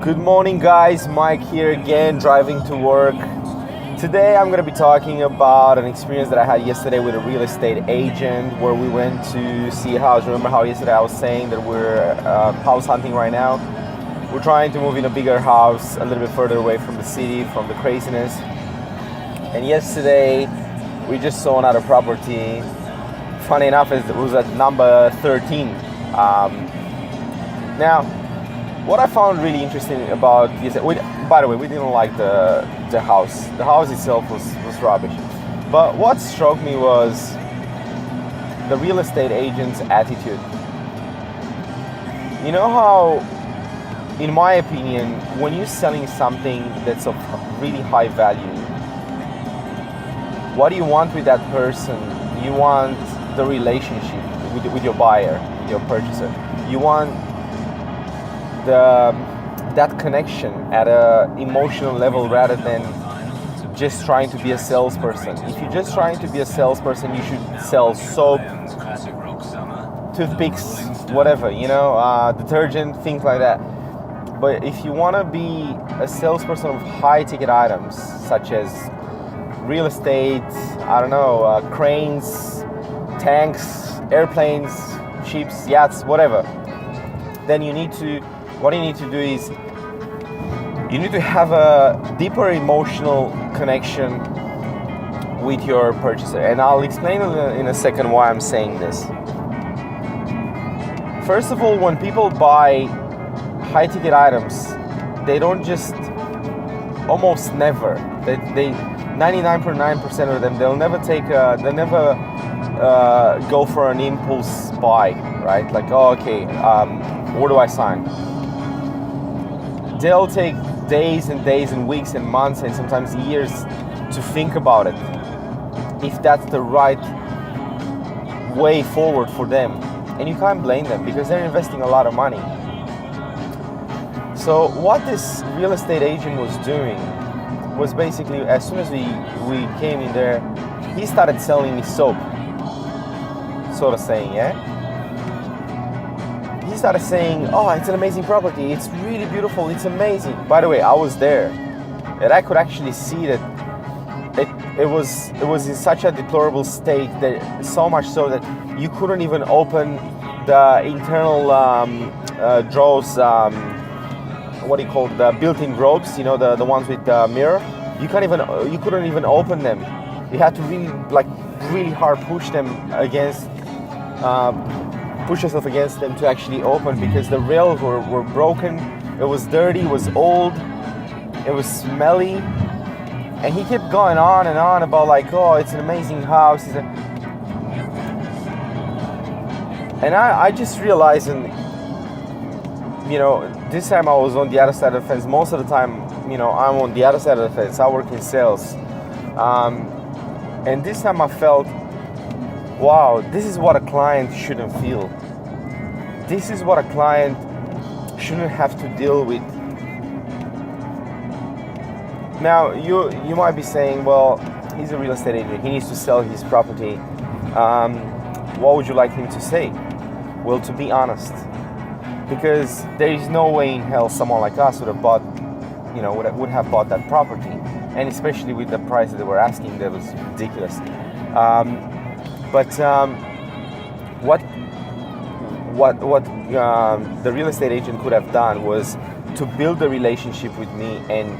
Good morning, guys. Mike here again, driving to work. Today I'm going to be talking about an experience that I had yesterday with a real estate agent where we went to see a house. Remember how yesterday I was saying that we're house hunting right now? We're trying to move in a bigger house a little bit further away from the city, from the craziness. And yesterday we just saw another property. Funny enough, it was at number 13. Now, what I found really interesting about this, by the way, we didn't like the house. The house itself was rubbish. But what struck me was the real estate agent's attitude. You know how, in my opinion, when you're selling something that's of really high value, what do you want with that person? You want the relationship with your buyer, your purchaser. You want that connection at an emotional level rather than just trying to be a salesperson. If you're just trying to be a salesperson, you should sell soap, toothpicks, whatever, detergent, things like that. But if you want to be a salesperson of high ticket items, such as real estate, cranes, tanks, airplanes, ships, yachts, whatever, then what you need to do is you need to have a deeper emotional connection with your purchaser. And I'll explain in a second why I'm saying this. First of all, when people buy high ticket items, they don't just, almost never, they 99.9% of them, they'll never go for an impulse buy, right? Like, where do I sign? They'll take days and days and weeks and months and sometimes years to think about it, if that's the right way forward for them. And you can't blame them because they're investing a lot of money. So what this real estate agent was doing was basically, as soon as we came in there, he started selling me soap. Sort of saying, He started saying, oh, it's an amazing property, it's really beautiful, it's amazing. By the way, I was there, and I could actually see that it was in such a deplorable state, that so much so that you couldn't even open the internal drawers, the built-in ropes, the ones with the mirror. You couldn't even open them. You had to really hard push them against. Push yourself against them to actually open, because the rails were broken, it was dirty, it was old, it was smelly, and he kept going on and on about it's an amazing house. And I just realized, and this time I was on the other side of the fence. Most of the time, I'm on the other side of the fence. I work in sales, and this time I felt, wow, this is what a client shouldn't feel. This is what a client shouldn't have to deal with. Now, you might be saying, well, he's a real estate agent. He needs to sell his property. What would you like him to say? Well, to be honest, because there is no way in hell someone like us would have bought that property, and especially with the price that they were asking, that was ridiculous. But what the real estate agent could have done was to build a relationship with me and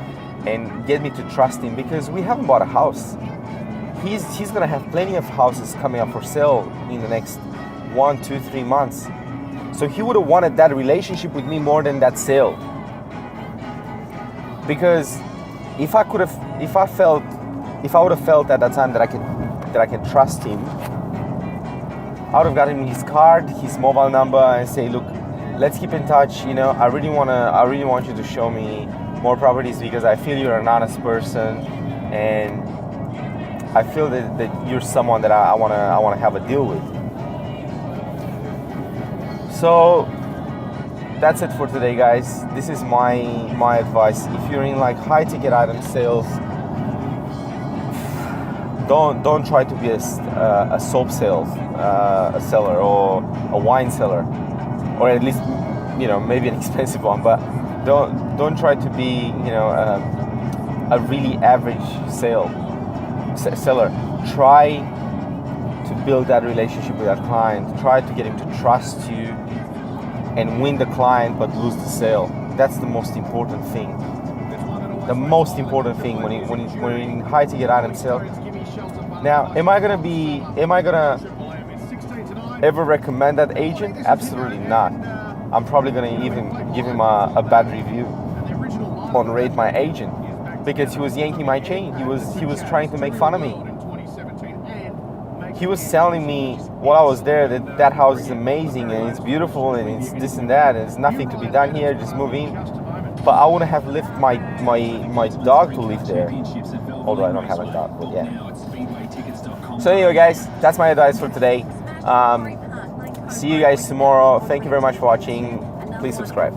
get me to trust him, because we haven't bought a house. He's gonna have plenty of houses coming up for sale in the next 1, 2, 3 months. So he would have wanted that relationship with me more than that sale. Because if I would have felt at that time that I can trust him, I would have gotten him his card, his mobile number, and say, look, let's keep in touch. I really want you to show me more properties, because I feel you're an honest person, and I feel that you're someone that I wanna have a deal with. So that's it for today, guys. This is my advice. If you're in high ticket item sales, don't try to be a soap seller or a wine seller, or at least maybe an expensive one. But don't try to be, you know, a really average seller. Try to build that relationship with that client. Try to get him to trust you and win the client but lose the sale. That's the most important thing. The most important thing when you're in high ticket item sale. Now, am I gonna ever recommend that agent? Absolutely not. I'm probably gonna even give him a bad review on Rate My Agent because he was yanking my chain. He was trying to make fun of me. He was telling me while I was there that house is amazing and it's beautiful and it's this and that and there's nothing to be done here, just move in. But I wouldn't have left my dog to live there. Although I don't have a dog, but yeah. So anyway, guys, that's my advice for today. See you guys tomorrow. Thank you very much for watching. Please subscribe.